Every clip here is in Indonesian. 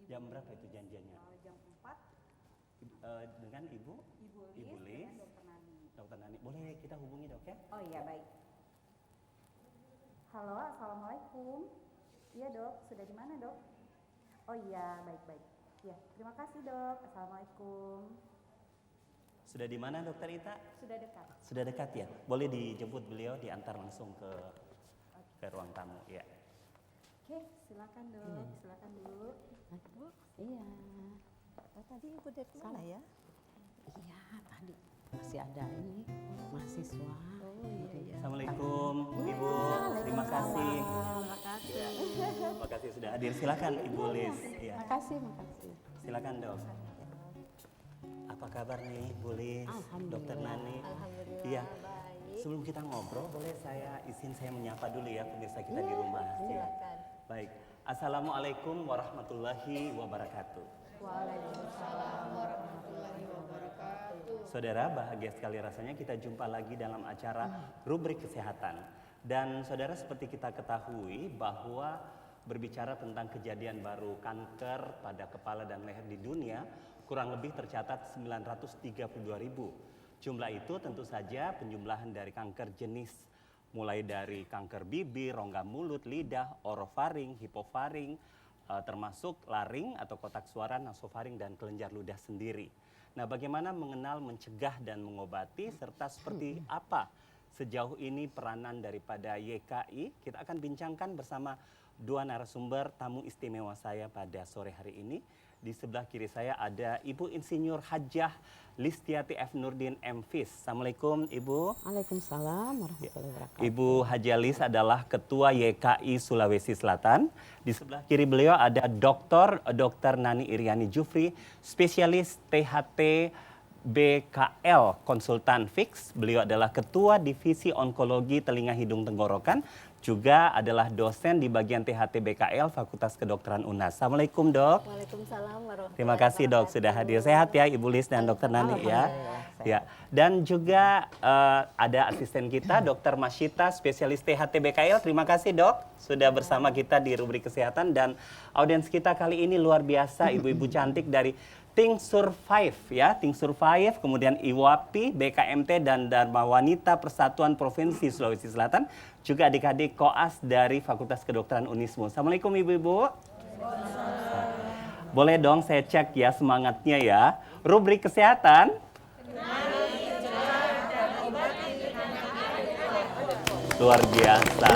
Jam berapa itu janjiannya? Jam 4. Dengan Ibu Lis, Dokter Nani. Boleh kita hubungi dok ya? Oh iya baik. Halo, assalamualaikum. Iya dok, sudah di mana dok? Oh iya, baik-baik. Ya, terima kasih dok. Assalamualaikum. Sudah di mana dokter Ita? Sudah dekat. Sudah dekat ya? Boleh dijemput beliau, diantar langsung ke ruang tamu ya. Oke, silakan dok. Silakan dulu. Bu, iya. Tadi ibu dari mana ya? Iya, tadi masih ada ini mahasiswa. Oh iya. Assalamualaikum Ibu, terima kasih. Terima kasih sudah hadir. Silakan Ibu Lis. Ya. Makasih. Silakan dok. Apa kabar nih Bu Lis, Dokter Nani? Alhamdulillah. Iya. Baik. Sebelum kita ngobrol, boleh saya menyapa dulu ya pemirsa kita di rumah. Silakan. Baik. Assalamualaikum warahmatullahi wabarakatuh. Waalaikumsalam warahmatullahi wabarakatuh. Saudara, bahagia sekali rasanya kita jumpa lagi dalam acara Rubrik Kesehatan. Dan saudara, seperti kita ketahui bahwa berbicara tentang kejadian baru kanker pada kepala dan leher di dunia, kurang lebih tercatat 932.000. Jumlah itu tentu saja penjumlahan dari kanker jenis mulai dari kanker bibir, rongga mulut, lidah, orofaring, hipofaring, termasuk laring atau kotak suara, nasofaring, dan kelenjar ludah sendiri. Nah, bagaimana mengenal, mencegah, dan mengobati, serta seperti apa sejauh ini peranan daripada YKI, kita akan bincangkan bersama dua narasumber tamu istimewa saya pada sore hari ini. Di sebelah kiri saya ada Ibu Insinyur Hajah Listiati F. Nurdin M.Phys. Assalamualaikum Ibu. Waalaikumsalam warahmatullahi wabarakatuh. Ibu Hajah Lis adalah Ketua YKI Sulawesi Selatan. Di sebelah kiri beliau ada Dr. Nani Iriani Jufri, spesialis THT BKL Konsultan Fix. Beliau adalah Ketua Divisi Onkologi Telinga Hidung Tenggorokan, juga adalah dosen di bagian THT BKL Fakultas Kedokteran UNAS. Assalamualaikum dok. Waalaikumsalam warahmatullahi Terima kasih dok sudah hadir. Sehat ya Ibu Lis dan Dokter Nani ya. Ya. Dan juga ada asisten kita Dr. Masyita, spesialis THT BKL. Terima kasih dok sudah bersama kita di Rubrik Kesehatan. Dan audiens kita kali ini luar biasa, ibu-ibu cantik dari Think Survive ya, Think Survive, kemudian IWAPI, BKMT, dan Dharma Wanita Persatuan Provinsi Sulawesi Selatan, juga adik-adik koas dari Fakultas Kedokteran Unismu. Assalamualaikum ibu-ibu. Boleh dong saya cek ya semangatnya ya. Rubrik kesehatan. Luar biasa.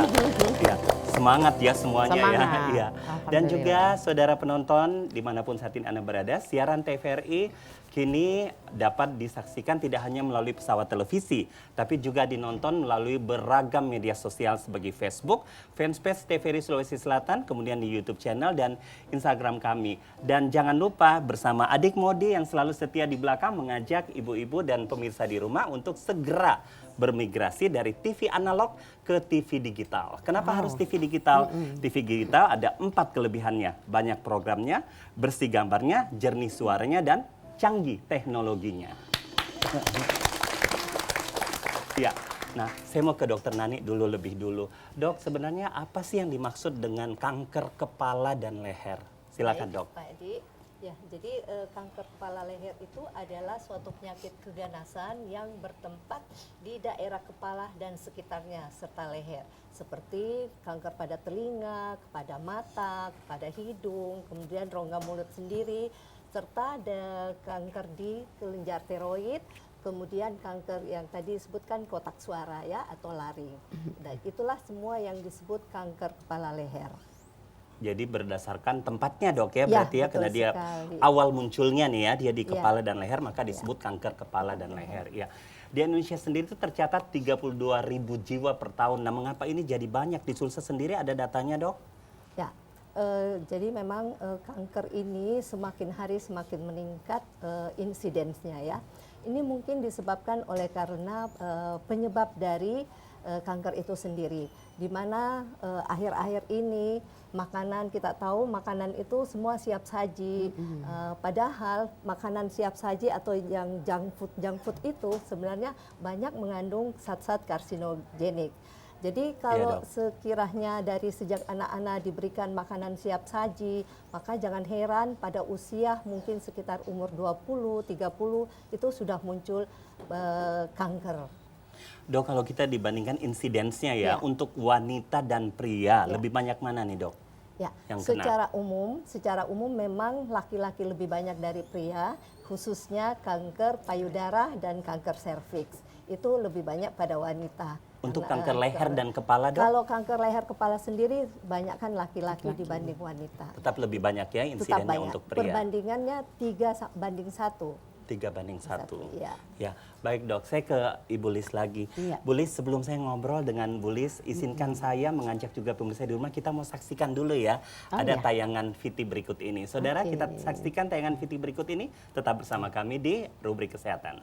Ya. Semangat ya semuanya ya. Dan juga saudara penonton dimanapun saat ini Anda berada, siaran TVRI kini dapat disaksikan tidak hanya melalui pesawat televisi, tapi juga dinonton melalui beragam media sosial sebagai Facebook, fanpage TVRI Sulawesi Selatan, kemudian di YouTube channel dan Instagram kami. Dan jangan lupa bersama adik Modi yang selalu setia di belakang mengajak ibu-ibu dan pemirsa di rumah untuk segera bermigrasi dari TV analog ke TV digital. Kenapa harus TV digital? TV digital ada 4 kelebihannya. Banyak programnya, bersih gambarnya, jernih suaranya, dan canggih teknologinya. Ya, nah saya mau ke Dokter Nani dulu lebih dulu. Dok, sebenarnya apa sih yang dimaksud dengan kanker kepala dan leher? Silakan dok. Pak Edi. Ya, jadi kanker kepala leher itu adalah suatu penyakit keganasan yang bertempat di daerah kepala dan sekitarnya serta leher. Seperti kanker pada telinga, kepada mata, kepada hidung, kemudian rongga mulut sendiri, serta ada kanker di kelenjar tiroid, kemudian kanker yang tadi disebutkan kotak suara ya atau laring. Dan itulah semua yang disebut kanker kepala leher. Jadi berdasarkan tempatnya dok ya, berarti ya karena dia sekali. awal munculnya nih ya, dia di kepala dan leher, maka disebut kanker kepala dan leher. Ya. Di Indonesia sendiri itu tercatat 32.000 jiwa per tahun. Nah, mengapa ini jadi banyak? Di Sulsel sendiri ada datanya dok? Ya, jadi memang kanker ini semakin hari semakin meningkat insidensnya ya. Ini mungkin disebabkan oleh karena penyebab dari kanker itu sendiri, di mana akhir-akhir ini makanan, kita tahu makanan itu semua siap saji, padahal makanan siap saji atau yang junk food itu sebenarnya banyak mengandung zat-zat karsinogenik. Jadi kalau Dok. sekiranya dari sejak anak-anak diberikan makanan siap saji, maka jangan heran pada usia mungkin sekitar umur 20, 30 itu sudah muncul kanker. Dok, kalau kita dibandingkan insidensnya ya, Ya. untuk wanita dan pria, Ya. lebih banyak mana nih dok? Ya, Yang secara umum memang laki-laki lebih banyak dari pria, khususnya kanker payudara dan kanker serviks. Itu lebih banyak pada wanita. Untuk Karena, kanker leher dan kepala dok, Kalau kanker leher kepala sendiri banyakkan laki-laki dibanding wanita. tetap lebih banyak ya Tetap insidennya banyak. untuk pria. Perbandingannya 3:1. 3:1. Iya. Ya, baik dok. Saya ke Ibu Lis lagi. Iya. Bu Lis, sebelum saya ngobrol dengan Bu Lis, izinkan saya mengajak juga pemirsa di rumah, kita mau saksikan dulu ya. Oh, Ada ya. tayangan VT berikut ini. Saudara, Oke. kita saksikan tayangan VT berikut ini. Tetap bersama kami di Rubrik Kesehatan.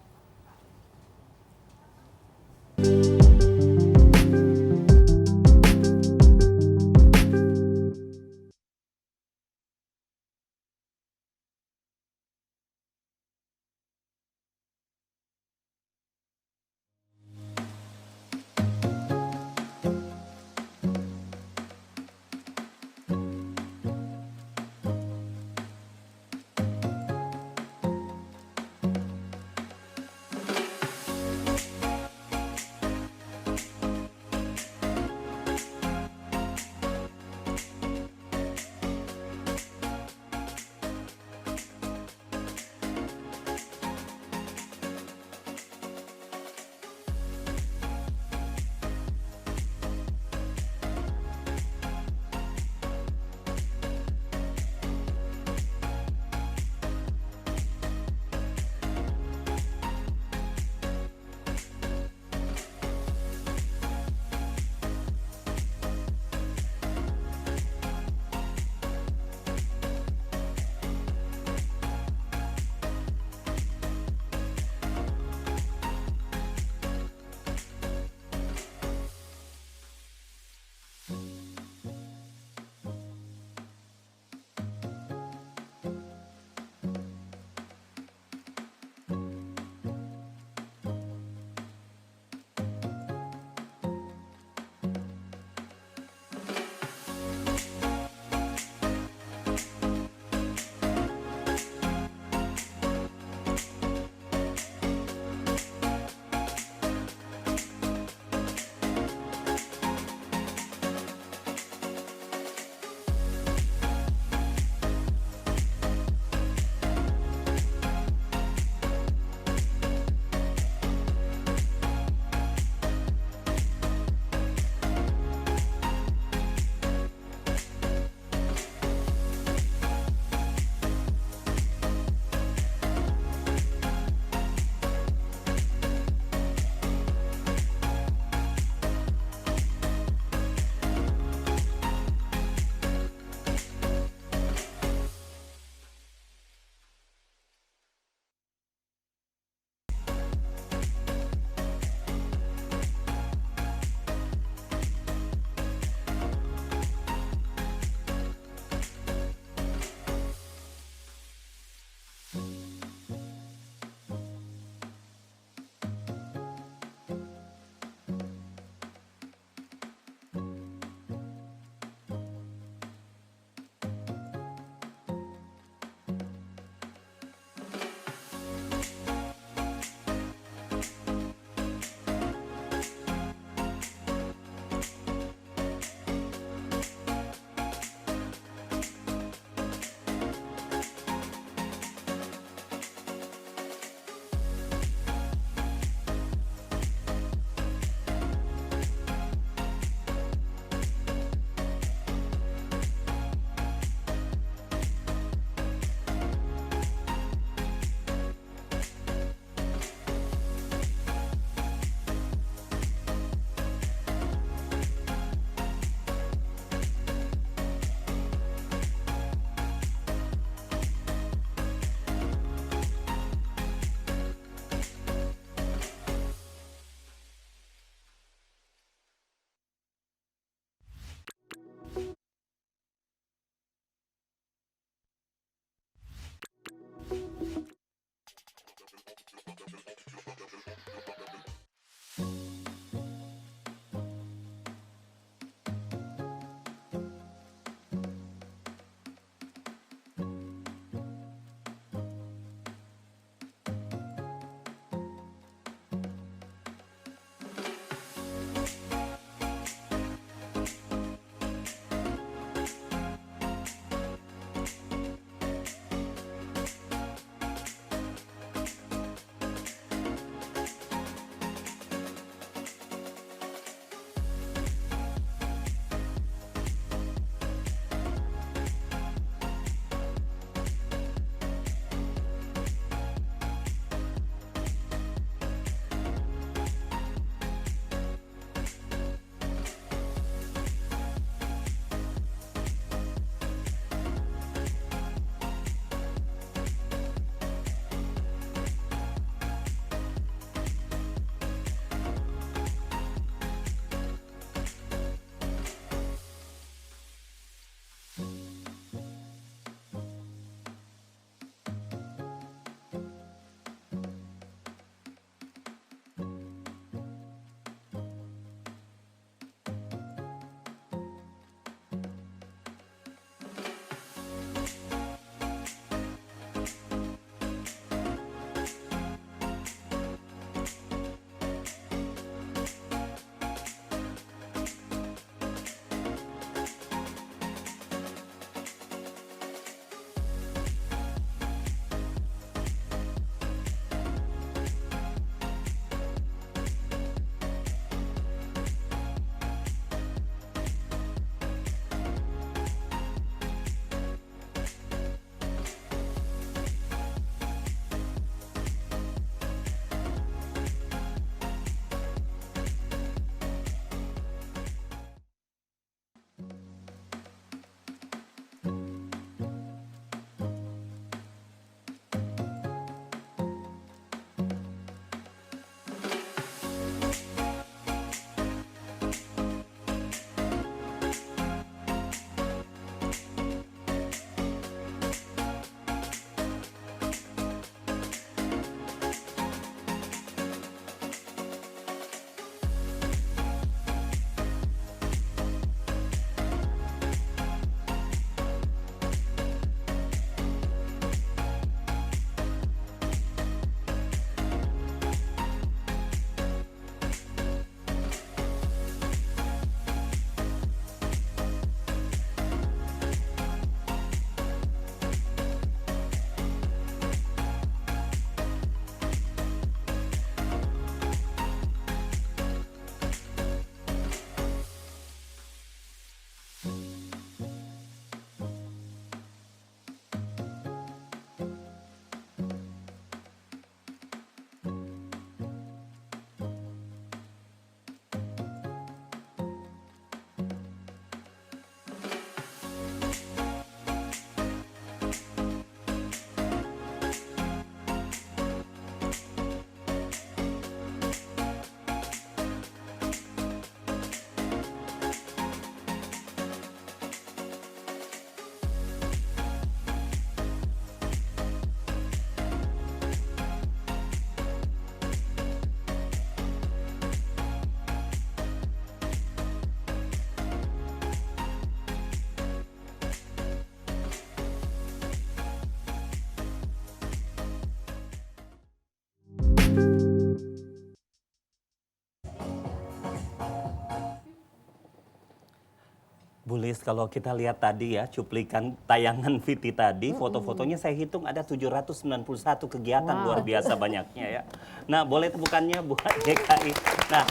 Bu Lis, kalau kita lihat tadi ya cuplikan tayangan Viti tadi, foto-fotonya saya hitung ada 791 kegiatan, luar biasa banyaknya ya. Nah, boleh tepukannya buat YKI. Nah,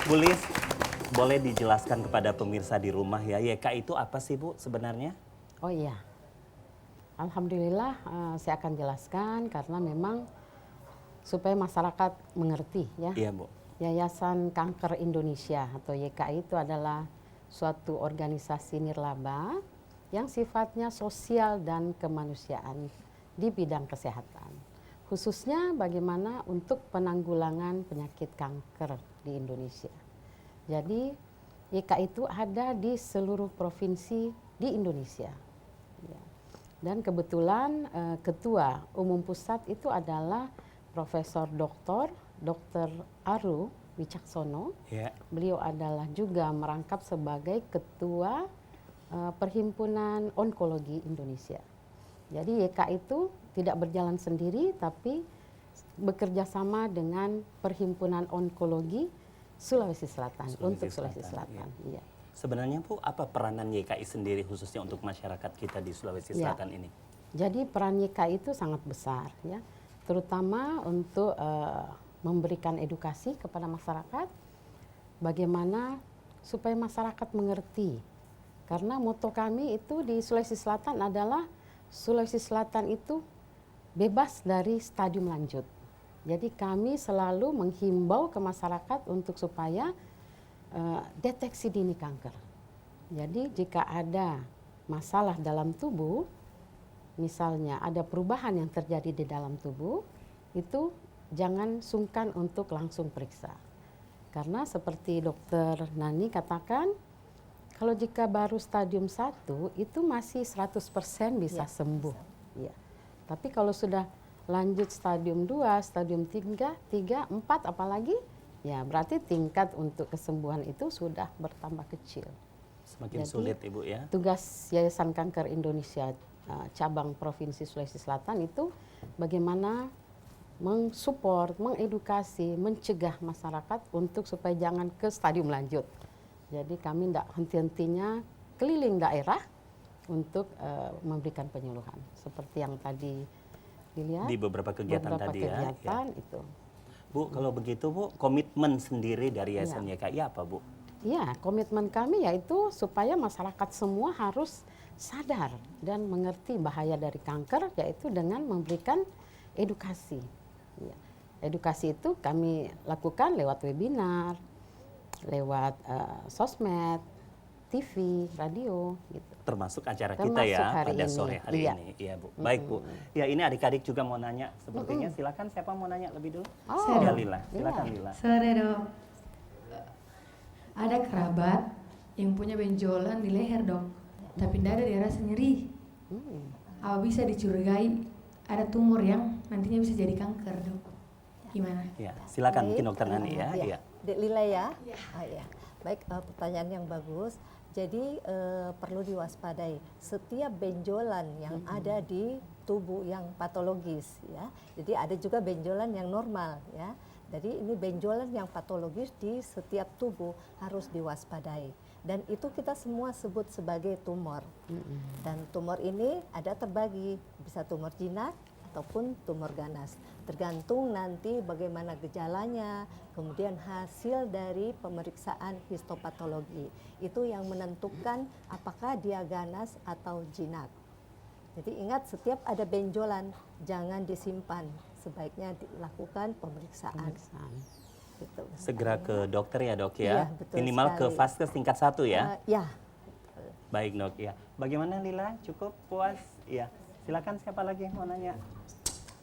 Bu Lis, boleh dijelaskan kepada pemirsa di rumah ya, YKI itu apa sih Bu sebenarnya? Oh iya, alhamdulillah saya akan jelaskan karena memang supaya masyarakat mengerti ya. Iya Bu. Yayasan Kanker Indonesia atau YKI itu adalah suatu organisasi nirlaba yang sifatnya sosial dan kemanusiaan di bidang kesehatan. Khususnya bagaimana untuk penanggulangan penyakit kanker di Indonesia. Jadi YKI itu ada di seluruh provinsi di Indonesia. Ya. Dan kebetulan Ketua Umum Pusat itu adalah Profesor Dr. Aru Wicaksono. Ya. Beliau adalah juga merangkap sebagai Ketua Perhimpunan Onkologi Indonesia. Jadi YKI itu tidak berjalan sendiri tapi bekerja sama dengan Perhimpunan Onkologi Sulawesi Selatan untuk Sulawesi Selatan. Iya. Sebenarnya Bu, apa peranan YKI sendiri khususnya untuk masyarakat kita di Sulawesi Selatan ini? Jadi peran YKI itu sangat besar ya, terutama untuk memberikan edukasi kepada masyarakat, bagaimana supaya masyarakat mengerti. Karena moto kami itu di Sulawesi Selatan adalah Sulawesi Selatan itu bebas dari stadium lanjut. Jadi kami selalu menghimbau ke masyarakat untuk supaya deteksi dini kanker. Jadi jika ada masalah dalam tubuh, misalnya ada perubahan yang terjadi di dalam tubuh, itu jangan sungkan untuk langsung periksa. Karena seperti dokter Nani katakan, kalau jika baru stadium 1 itu masih 100% bisa sembuh. Ya. Tapi kalau sudah lanjut stadium 2, stadium 3, 4 apalagi, ya berarti tingkat untuk kesembuhan itu sudah bertambah kecil. Semakin Jadi, sulit Ibu ya. Tugas Yayasan Kanker Indonesia cabang Provinsi Sulawesi Selatan itu bagaimana mensupport, mengedukasi, mencegah masyarakat untuk supaya jangan ke stadium lanjut. Jadi kami tidak henti-hentinya keliling daerah untuk memberikan penyuluhan. Seperti yang tadi dilihat. Di beberapa kegiatan tadi ya. Itu. Bu, kalau begitu Bu, komitmen sendiri dari Yayasan YKI apa Bu? Iya, komitmen kami yaitu supaya masyarakat semua harus sadar dan mengerti bahaya dari kanker, yaitu dengan memberikan edukasi. Ya. Edukasi itu kami lakukan lewat webinar, lewat sosmed, TV, radio, gitu. Termasuk acara kita ya pada sore hari ini. Iya Bu. Baik Bu. Ya ini adik-adik juga mau nanya. Sepertinya silakan siapa mau nanya lebih dulu? Ya Lila. Silakan Lila. Sore Dok. Ada kerabat yang punya benjolan di leher Dok, tapi tidak ada dia rasa nyeri. Apa bisa dicurigai ada tumor yang nantinya bisa jadi kanker Dok? Gimana? Ya, silakan mungkin Dokter Nani ya. Iya. Dek Lila ya. Ya. Baik, pertanyaan yang bagus. Jadi perlu diwaspadai setiap benjolan yang ada di tubuh yang patologis ya. Jadi ada juga benjolan yang normal ya. Jadi ini benjolan yang patologis di setiap tubuh harus diwaspadai. Dan itu kita semua sebut sebagai tumor. Dan tumor ini ada terbagi, bisa tumor jinak ataupun tumor ganas. Tergantung nanti bagaimana gejalanya, kemudian hasil dari pemeriksaan histopatologi. Itu yang menentukan apakah dia ganas atau jinak. Jadi ingat setiap ada benjolan jangan disimpan, sebaiknya dilakukan pemeriksaan. Gitu. Segera ke dokter ya Dok ya. Iya, betul Minimal sekali. ke vaskes tingkat 1 ya. Ya. Baik Dok ya. Bagaimana Lila? Cukup puas? Ya. Silakan siapa lagi yang mau nanya?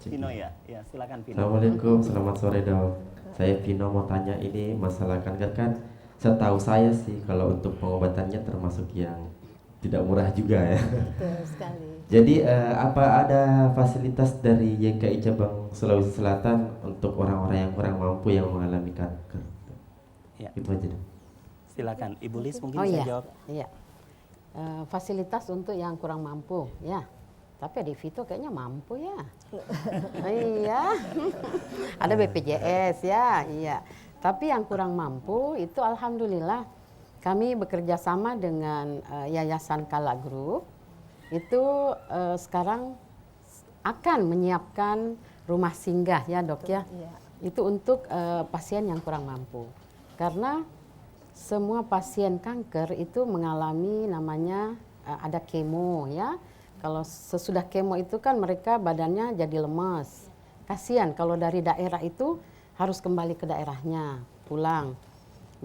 Pino ya. Ya, silakan Pino. Assalamualaikum, selamat sore Dok. Saya Pino mau tanya ini masalah kanker kan. Setahu saya sih kalau untuk pengobatannya termasuk yang tidak murah juga ya. Betul sekali. Jadi apa ada fasilitas dari YKI cabang Sulawesi Selatan untuk orang-orang yang kurang mampu yang mengalami kanker? Ya. Itu aja Dok. Silakan Ibu Lis mungkin Oh bisa iya. jawab. Iya. Fasilitas untuk yang kurang mampu, ya. Tapi Adik Vito kayaknya mampu ya. Iya. Ada BPJS ya, iya. Tapi yang kurang mampu itu alhamdulillah kami bekerja sama dengan Yayasan Kala Group. Itu sekarang akan menyiapkan rumah singgah ya dok ya. Iya. Itu untuk pasien yang kurang mampu. Karena semua pasien kanker itu mengalami namanya ada kemo ya. Kalau sesudah kemo itu kan mereka badannya jadi lemas. Kasihan kalau dari daerah itu harus kembali ke daerahnya, pulang.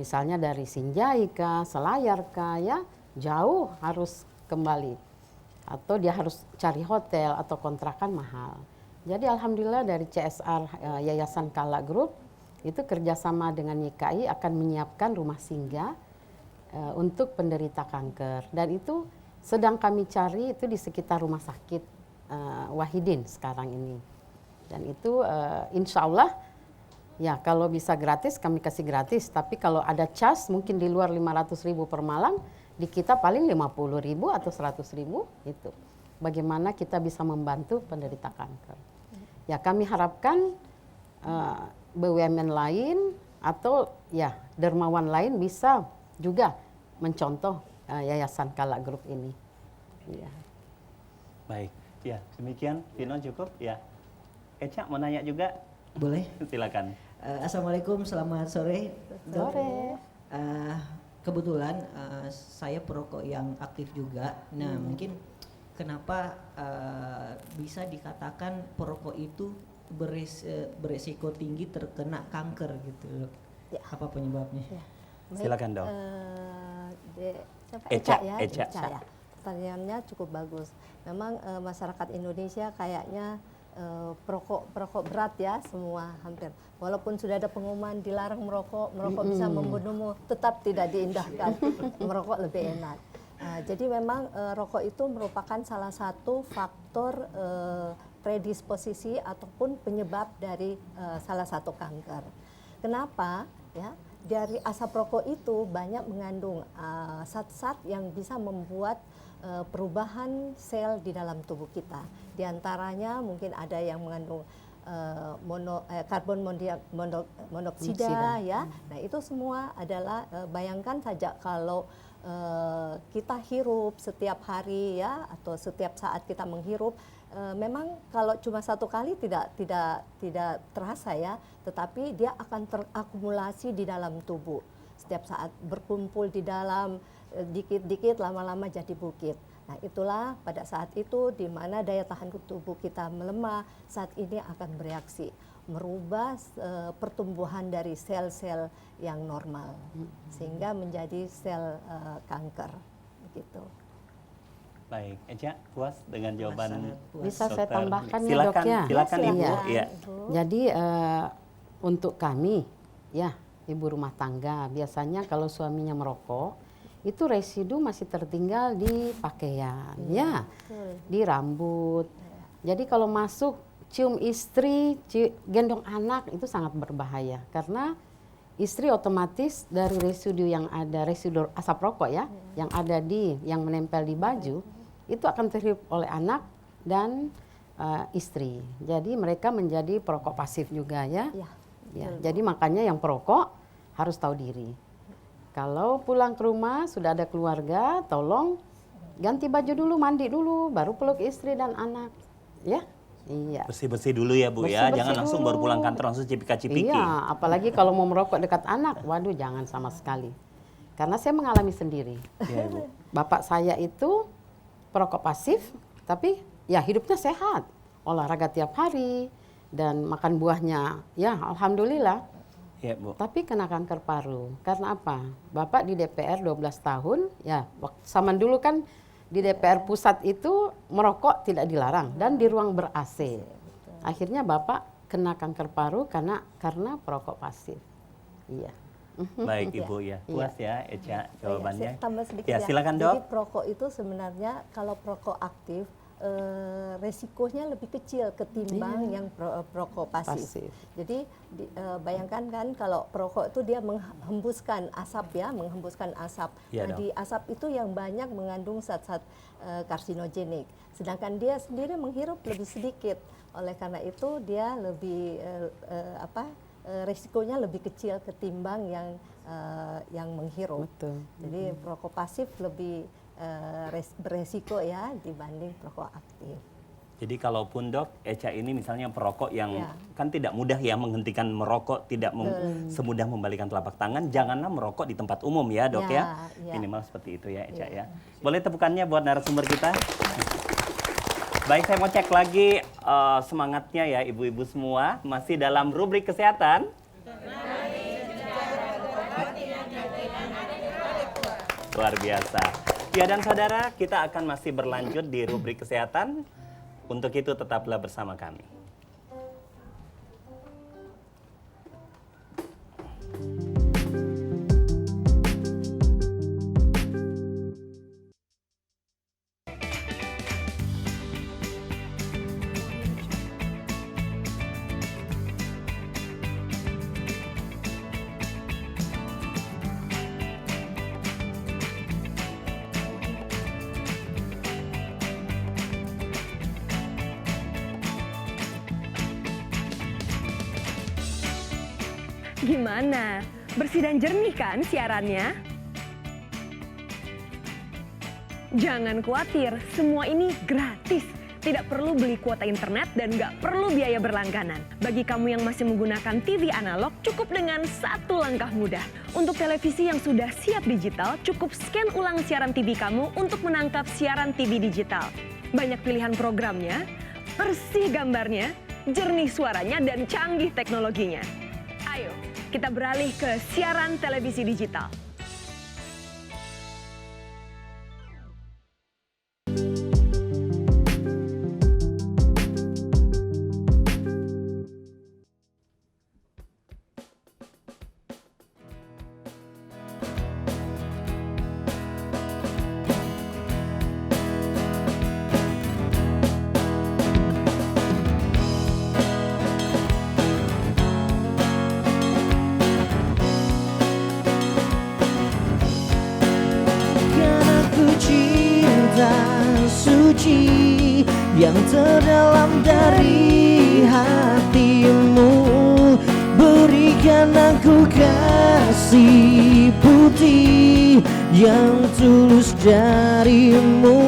Misalnya dari Sinjai kah, Selayar kah ya, jauh harus kembali. Atau dia harus cari hotel atau kontrakan mahal. Jadi alhamdulillah dari CSR Yayasan Kala Group itu kerjasama dengan YKI akan menyiapkan rumah singgah untuk penderita kanker. Dan itu sedang kami cari itu di sekitar rumah sakit Wahidin sekarang ini. Dan itu insya Allah ya kalau bisa gratis kami kasih gratis. Tapi kalau ada cas mungkin di luar 500.000 per malam, di kita paling 50.000 atau 100.000 itu. Bagaimana kita bisa membantu penderita kanker. Ya kami harapkan BUMN lain atau ya dermawan lain bisa juga mencontoh Yayasan Kala Group ini. Ya. Baik, ya demikian. Vino cukup ya. Eca mau nanya juga? Boleh. Silakan. Assalamualaikum, selamat sore. Dok. Sore. Kebetulan saya perokok yang aktif juga. Nah mungkin kenapa bisa dikatakan perokok itu beresiko tinggi terkena kanker gitu, Dok? Ya. Apa penyebabnya? Ya. Silakan, Dok. Siapa? Eca, ya. Eca. Ya. Pertanyaannya cukup bagus. Memang masyarakat Indonesia kayaknya perokok berat ya semua hampir. Walaupun sudah ada pengumuman dilarang merokok bisa membunuhmu, tetap tidak diindahkan. Merokok lebih enak. Jadi memang rokok itu merupakan salah satu faktor predisposisi ataupun penyebab dari salah satu kanker. Kenapa? Ya, dari asap rokok itu banyak mengandung zat-zat yang bisa membuat perubahan sel di dalam tubuh kita. Di antaranya mungkin ada yang mengandung karbon monoksida ya. Nah, itu semua adalah bayangkan saja kalau kita hirup setiap hari ya atau setiap saat kita menghirup, memang kalau cuma satu kali tidak terasa ya, tetapi dia akan terakumulasi di dalam tubuh. Setiap saat berkumpul di dalam, dikit-dikit lama-lama jadi bukit. Nah, itulah pada saat itu di mana daya tahan tubuh kita melemah, saat ini akan bereaksi merubah pertumbuhan dari sel-sel yang normal sehingga menjadi sel kanker begitu. Baik, Eca puas dengan jawaban Bisa saya dokter? tambahkan ya Silakan, dok ya? silakan Ibu. Iya. Iya. Jadi untuk kami ya ibu rumah tangga biasanya kalau suaminya merokok itu residu masih tertinggal di pakaian ya, di rambut. Jadi kalau masuk cium istri, gendong anak itu sangat berbahaya karena istri otomatis dari residu yang ada, residu asap rokok ya, yang ada yang menempel di baju itu akan terhirup oleh anak dan istri. Jadi mereka menjadi perokok pasif juga ya. Ya, jadi makanya yang perokok harus tahu diri. Kalau pulang ke rumah sudah ada keluarga, tolong ganti baju dulu, mandi dulu, baru peluk istri dan anak, ya. Iya. Bersih-bersih dulu ya Bu ya, jangan langsung baru pulang kantor langsung cipika-cipiki. Iya, apalagi kalau mau merokok dekat anak, waduh jangan sama sekali. Karena saya mengalami sendiri. Iya, Ibu. Bapak saya itu perokok pasif, tapi ya hidupnya sehat, olahraga tiap hari dan makan buahnya, ya alhamdulillah. Iya, Bu. Tapi kena kanker paru. Karena apa? Bapak di DPR 12 tahun, ya zaman dulu kan di DPR pusat itu merokok tidak dilarang dan di ruang ber-AC. Akhirnya Bapak kena kanker paru karena perokok pasif. Iya. Baik Ibu ya, puas ya Eca jawabannya. Saya tambah sedikit Ya, ya. silakan Jadi Dok. perokok itu sebenarnya kalau perokok aktif resikonya lebih kecil ketimbang yang perokok pasif. Jadi bayangkan kan kalau perokok itu dia menghembuskan asap ya, menghembuskan asap. Iya, Nah, di asap itu yang banyak mengandung zat-zat karsinogenik. Sedangkan dia sendiri menghirup lebih sedikit. Oleh karena itu dia lebih resikonya lebih kecil ketimbang yang menghirup. Betul. Jadi perokok pasif lebih beresiko ya dibanding perokok aktif. Jadi kalaupun Dok, Eca ini misalnya perokok yang kan tidak mudah ya menghentikan merokok, tidak semudah membalikan telapak tangan, janganlah merokok di tempat umum ya Dok ya. Minimal seperti itu ya Eca ya. Boleh tepukannya buat narasumber kita? Baik, saya mau cek lagi semangatnya ya ibu-ibu semua, masih dalam rubrik kesehatan. Luar biasa. Ya dan saudara, kita akan masih berlanjut di rubrik kesehatan. Untuk itu tetaplah bersama kami. Gimana? Bersih dan jernih kan siarannya? Jangan khawatir, semua ini gratis. Tidak perlu beli kuota internet dan nggak perlu biaya berlangganan. Bagi kamu yang masih menggunakan TV analog, cukup dengan satu langkah mudah. Untuk televisi yang sudah siap digital, cukup scan ulang siaran TV kamu untuk menangkap siaran TV digital. Banyak pilihan programnya, bersih gambarnya, jernih suaranya, dan canggih teknologinya. Ayo, kita beralih ke siaran televisi digital. Yang terdalam dari hatimu, berikan aku kasih putih yang tulus darimu.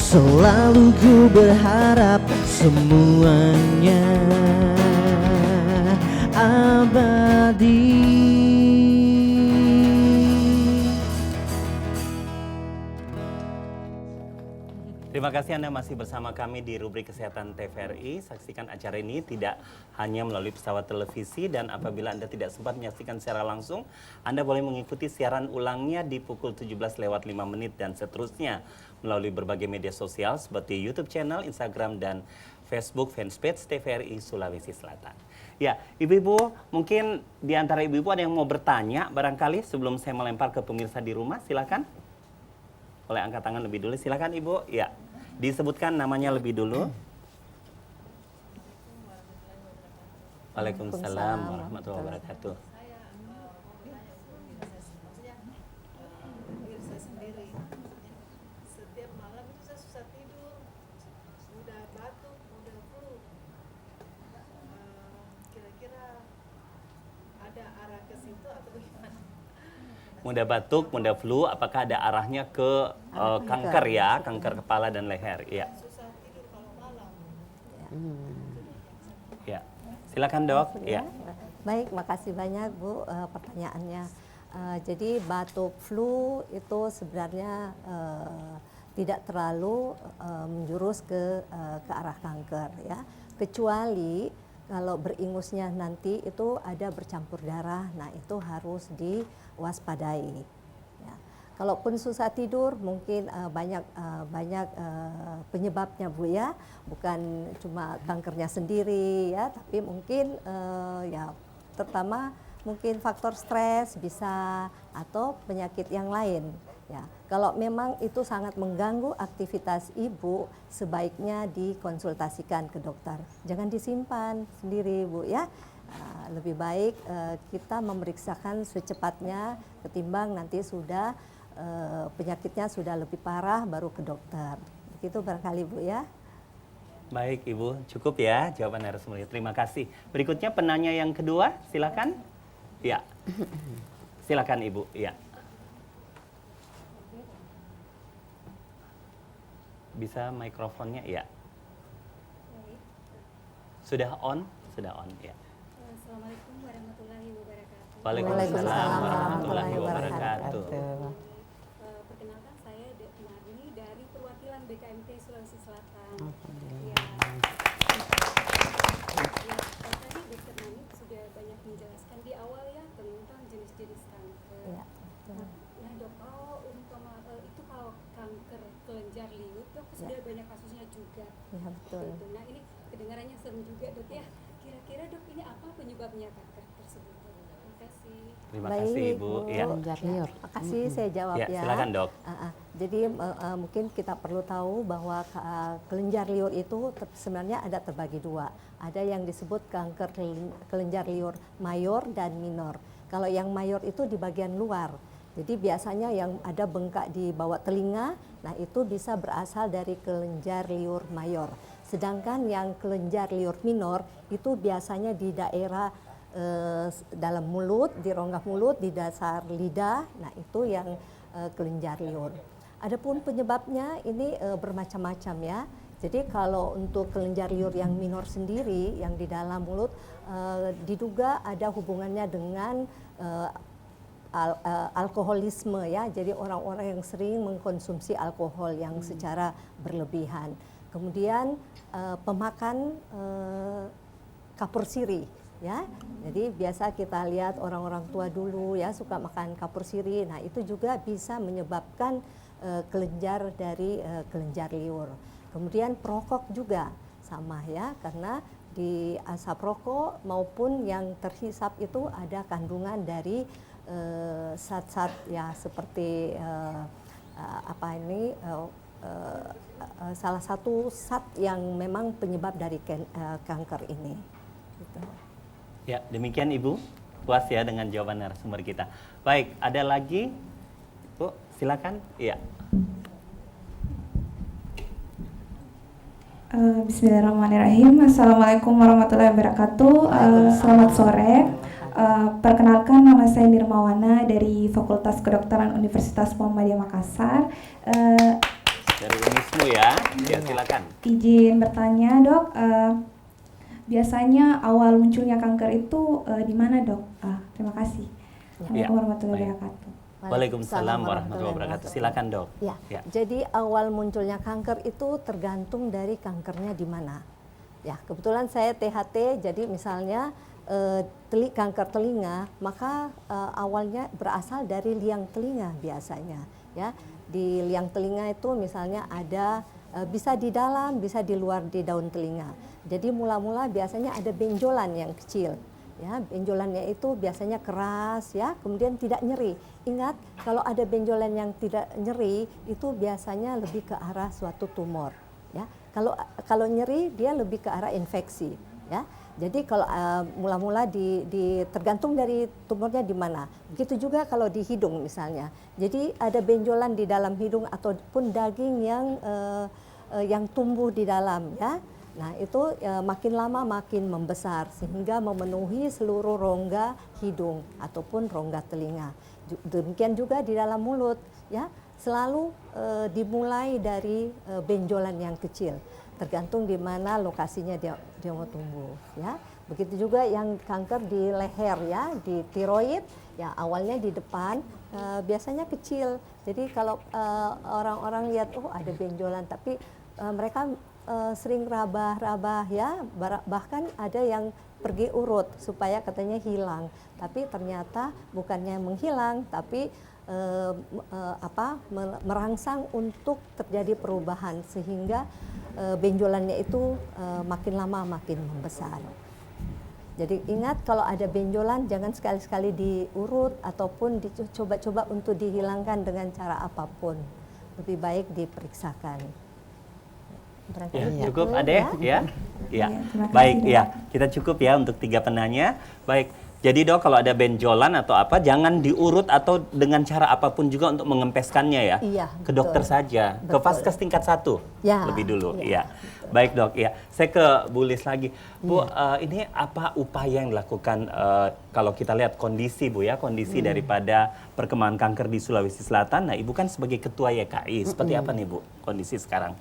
Selalu ku berharap semuanya abadi. Terima kasih Anda masih bersama kami di rubrik Kesehatan TVRI. Saksikan acara ini tidak hanya melalui pesawat televisi, dan apabila Anda tidak sempat menyaksikan secara langsung, Anda boleh mengikuti siaran ulangnya di pukul 17:05 dan seterusnya melalui berbagai media sosial seperti YouTube channel, Instagram, dan Facebook fanpage TVRI Sulawesi Selatan. Ya, ibu-ibu, mungkin di antara ibu-ibu ada yang mau bertanya barangkali sebelum saya melempar ke pemirsa di rumah, silakan. Boleh angkat tangan lebih dulu, silakan Ibu. Ya, disebutkan namanya lebih dulu. Waalaikumsalam warahmatullahi wabarakatuh. Setiap malam itu saya susah tidur, mudah batuk, mudah flu. Kira-kira ada arah ke situ atau bagaimana? Mudah batuk, mudah flu, apakah ada arahnya ke kanker ya, kanker kepala dan leher? Ya. Susah tidur kalau malam. Ya, silakan Dok. Ya. Baik, makasih banyak Bu pertanyaannya. Jadi batuk flu itu sebenarnya tidak terlalu menjurus ke arah kanker ya, kecuali kalau beringusnya nanti itu ada bercampur darah, nah itu harus diwaspadai. Ya. Kalaupun susah tidur, mungkin banyak penyebabnya Bu ya, bukan cuma kankernya sendiri ya, tapi mungkin ya pertama mungkin faktor stres bisa atau penyakit yang lain Ya, kalau memang itu sangat mengganggu aktivitas ibu, sebaiknya dikonsultasikan ke dokter. Jangan disimpan sendiri, Bu ya. Lebih baik kita memeriksakan secepatnya ketimbang nanti sudah penyakitnya sudah lebih parah baru ke dokter. Begitu barangkali, Bu ya. Baik Ibu, cukup ya jawaban narasumber. Terima kasih. Berikutnya penanya yang kedua, silakan. Ya, silakan Ibu. Ya. Bisa mikrofonnya, ya. Sudah on ya. Assalamualaikum warahmatullahi wabarakatuh. Waalaikumsalam warahmatullahi wabarakatuh. Perkenalkan saya Marni dari perwakilan BKMT Sulawesi Selatan. Alhamdulillah. Tadi Dokter Nani sudah banyak menjelaskan di awal ya tentang jenis-jenis kanker. Ya. Nah dok, itu kalau kanker kelenjar liur dok sudah banyak kasusnya juga. Ya, betul. Gitu. Nah ini kedengarannya serem juga dok ya. Kira-kira dok ini apa penyebabnya kanker tersebut? Terima kasih. Terima kasih Ibu. Ya. Kelenjar liur. Makasih, saya jawab Ya, ya. silakan, Dok. Jadi mungkin kita perlu tahu bahwa kelenjar liur itu sebenarnya ada terbagi dua. Ada yang disebut kanker kelenjar liur mayor dan minor. Kalau yang mayor itu di bagian luar. Jadi biasanya yang ada bengkak di bawah telinga, nah itu bisa berasal dari kelenjar liur mayor. Sedangkan yang kelenjar liur minor itu biasanya di daerah dalam mulut, di rongga mulut, di dasar lidah. Nah itu yang kelenjar liur. Adapun penyebabnya ini bermacam-macam ya. Jadi kalau untuk kelenjar liur yang minor sendiri, yang di dalam mulut, diduga ada hubungannya dengan alkoholisme ya. Jadi orang-orang yang sering mengkonsumsi alkohol yang secara berlebihan. Kemudian pemakan kapur sirih ya. Jadi biasa kita lihat orang-orang tua dulu ya suka makan kapur sirih. Nah, itu juga bisa menyebabkan kelenjar dari kelenjar liur. Kemudian perokok juga sama ya, karena di asap rokok maupun yang terhisap itu ada kandungan dari zat-zat ya seperti salah satu zat yang memang penyebab dari kanker ini. Gitu. Ya, demikian Ibu. Puas ya dengan jawaban narasumber kita. Baik, ada lagi? Bu, silakan. Iya. Bismillahirrahmanirrahim. Assalamualaikum warahmatullahi wabarakatuh. Selamat sore. Perkenalkan, nama saya Nirmawana dari Fakultas Kedokteran Universitas Muhammadiyah Makassar. Dari Unismu ya. Ya, silakan. Izin bertanya, Dok. Biasanya awal munculnya kanker itu di mana, Dok? Terima kasih. Assalamualaikum warahmatullahi wabarakatuh. Waalaikumsalam warahmatullahi wabarakatuh. Silakan Dok. Ya. Jadi awal munculnya kanker itu tergantung dari kankernya di mana. Ya, kebetulan saya THT, jadi misalnya kanker telinga, maka awalnya berasal dari liang telinga biasanya. Ya, di liang telinga itu misalnya ada bisa di dalam, bisa di luar di daun telinga. Jadi mula-mula biasanya ada benjolan yang kecil. Ya, benjolannya itu biasanya keras ya, kemudian tidak nyeri. Ingat, kalau ada benjolan yang tidak nyeri itu biasanya lebih ke arah suatu tumor ya. Kalau nyeri dia lebih ke arah infeksi ya. Jadi kalau mula-mula tergantung dari tumornya di mana. Begitu juga kalau di hidung misalnya. Jadi ada benjolan di dalam hidung ataupun daging yang tumbuh di dalam ya. Nah itu makin lama makin membesar sehingga memenuhi seluruh rongga hidung ataupun rongga telinga. Demikian juga di dalam mulut ya, selalu dimulai dari benjolan yang kecil, tergantung di mana lokasinya dia mau tumbuh ya. Begitu juga yang kanker di leher ya, di tiroid ya, awalnya di depan biasanya kecil. Jadi kalau orang-orang lihat ada benjolan, tapi mereka sering rabah-rabah ya, bahkan ada yang pergi urut supaya katanya hilang, tapi ternyata bukannya menghilang, tapi merangsang untuk terjadi perubahan sehingga benjolannya itu makin lama makin membesar. Jadi ingat kalau ada benjolan jangan sekali-sekali diurut ataupun dicoba-coba untuk dihilangkan dengan cara apapun. Lebih baik diperiksakan. Ya, cukup Ade ya. Ya. Baik ya. Kita cukup ya untuk 3 penanya. Baik. Jadi Dok, kalau ada benjolan atau apa jangan diurut atau dengan cara apapun juga untuk mengempeskannya ya. Iya, ke dokter saja, ke Vaskes tingkat 1 ya, lebih dulu. ya. Ya. Baik Dok, ya. Saya ke Bu Lis lagi. Bu, ini apa upaya yang dilakukan kalau kita lihat kondisi Bu ya, kondisi daripada perkembangan kanker di Sulawesi Selatan. Nah, Ibu kan sebagai ketua YKI, seperti apa nih Bu kondisi sekarang?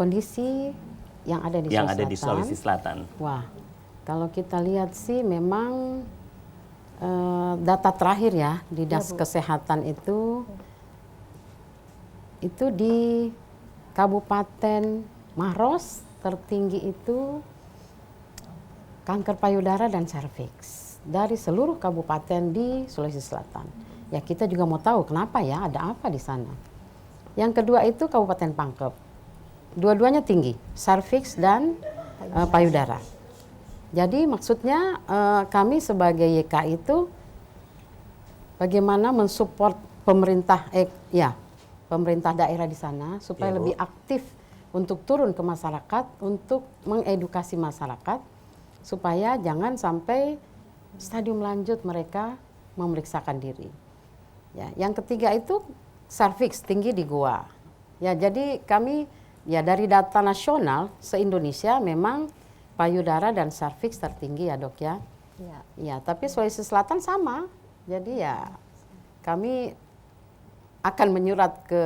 Kondisi yang ada di Sulawesi Selatan. Wah, kalau kita lihat sih memang data terakhir ya di Dinas Kesehatan itu di Kabupaten Maros tertinggi itu kanker payudara dan serviks dari seluruh kabupaten di Sulawesi Selatan. Ya kita juga mau tahu kenapa ya, ada apa di sana. Yang kedua itu Kabupaten Pangkep. Dua-duanya tinggi, serviks dan payudara. Jadi maksudnya kami sebagai YKI itu bagaimana mensupport pemerintah pemerintah daerah di sana supaya lebih aktif untuk turun ke masyarakat, untuk mengedukasi masyarakat supaya jangan sampai stadium lanjut mereka memeriksakan diri. Ya, yang ketiga itu serviks tinggi di Goa. Ya, jadi kami ya dari data nasional se-Indonesia memang payudara dan serviks tertinggi ya Dok ya. Ya, tapi Sulawesi Selatan sama. Jadi ya kami akan menyurat ke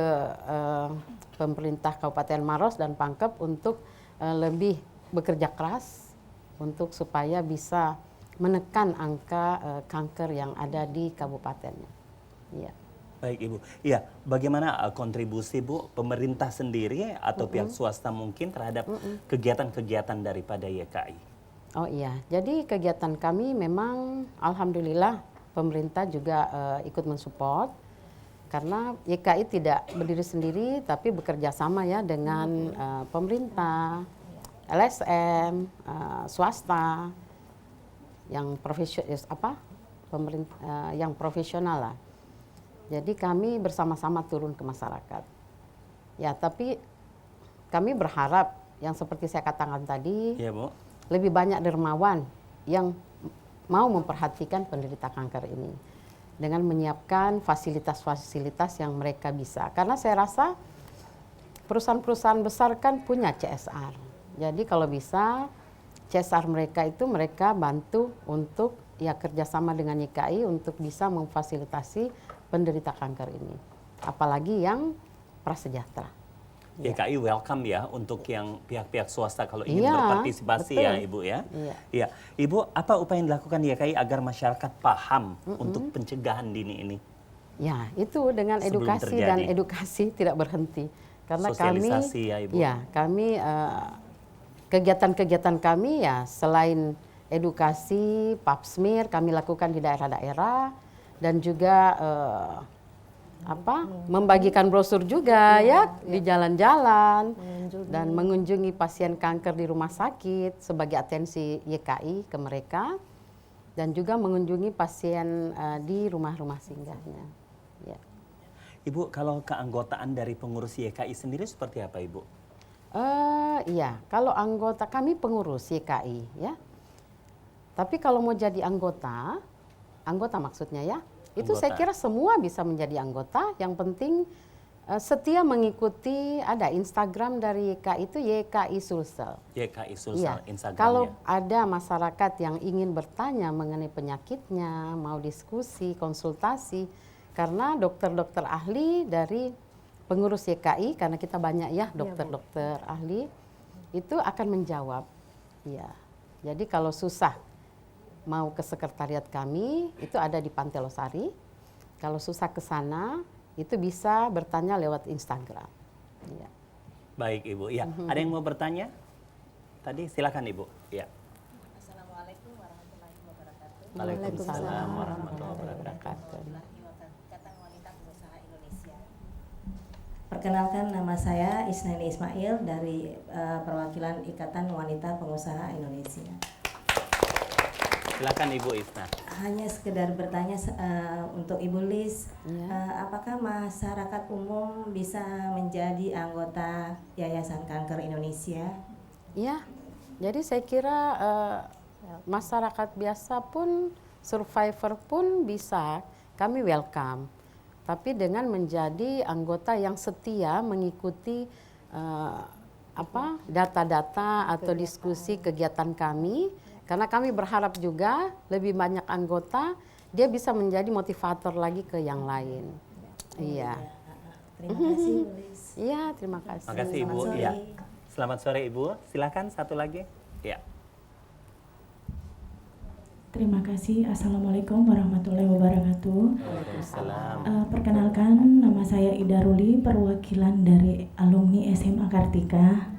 pemerintah Kabupaten Maros dan Pangkep untuk lebih bekerja keras untuk supaya bisa menekan angka kanker yang ada di kabupatennya. Ya. Baik Ibu. Iya, bagaimana kontribusi Bu pemerintah sendiri atau pihak swasta mungkin terhadap kegiatan-kegiatan daripada YKI? Oh iya, jadi kegiatan kami memang alhamdulillah pemerintah juga ikut mensupport karena YKI tidak berdiri sendiri tapi bekerja sama ya dengan pemerintah, LSM, swasta yang profesional lah. Jadi kami bersama-sama turun ke masyarakat. Ya, tapi kami berharap yang seperti saya katakan tadi, ya, Bu, lebih banyak dermawan yang mau memperhatikan penderita kanker ini dengan menyiapkan fasilitas-fasilitas yang mereka bisa. Karena saya rasa perusahaan-perusahaan besar kan punya CSR. Jadi kalau bisa CSR mereka itu mereka bantu untuk ya kerjasama dengan YKI untuk bisa memfasilitasi penderita kanker ini, apalagi yang prasejahtera. YKI welcome ya untuk yang pihak-pihak swasta kalau ingin berpartisipasi ya Ibu ya. Iya. Ibu, apa upaya yang dilakukan YKI agar masyarakat paham untuk pencegahan dini ini? Ya, itu dengan edukasi dan edukasi tidak berhenti. Karena sosialisasi ya Ibu. Ya, kami kegiatan-kegiatan kami ya selain edukasi, pap smear kami lakukan di daerah-daerah dan juga membagikan brosur juga ya di jalan-jalan dan mengunjungi pasien kanker di rumah sakit sebagai atensi YKI ke mereka dan juga mengunjungi pasien di rumah-rumah singgahnya. Ya. Ibu, kalau keanggotaan dari pengurus YKI sendiri seperti apa Ibu? Iya, kalau anggota kami pengurus YKI ya. Tapi kalau mau jadi anggota maksudnya ya, itu saya kira semua bisa menjadi anggota. Yang penting setia mengikuti ada Instagram dari YKI itu YKI Sulsel. YKI Sulsel ya. Instagramnya. Kalau ada masyarakat yang ingin bertanya mengenai penyakitnya, mau diskusi, konsultasi, karena dokter-dokter ahli dari pengurus YKI, karena kita banyak ya dokter-dokter ahli, itu akan menjawab. Ya, jadi kalau susah mau ke sekretariat kami, itu ada di Pantai Losari. Kalau susah ke sana, itu bisa bertanya lewat Instagram. Ya. Baik Ibu, ya. Ada yang mau bertanya? Tadi silakan Ibu. Ya. Assalamualaikum warahmatullahi wabarakatuh. Waalaikumsalam warahmatullahi wabarakatuh. Ikatan Wanita Pengusaha Indonesia. Perkenalkan, nama saya Isnani Ismail dari perwakilan Ikatan Wanita Pengusaha Indonesia. Silakan Ibu Isna. Hanya sekedar bertanya untuk Ibu Lis, apakah masyarakat umum bisa menjadi anggota Yayasan Kanker Indonesia? Ya, jadi saya kira masyarakat biasa pun, survivor pun bisa, kami welcome. Tapi dengan menjadi anggota yang setia mengikuti data-data atau diskusi kegiatan kami, karena kami berharap juga lebih banyak anggota, dia bisa menjadi motivator lagi ke yang lain. Iya. Terima kasih, Bu Lis. Iya, terima kasih. Terima kasih Ibu. Iya. Selamat sore Ibu. Silakan satu lagi. Ya. Terima kasih. Assalamualaikum warahmatullahi wabarakatuh. Waalaikumsalam. Perkenalkan, nama saya Ida Ruli, perwakilan dari alumni SMA Kartika.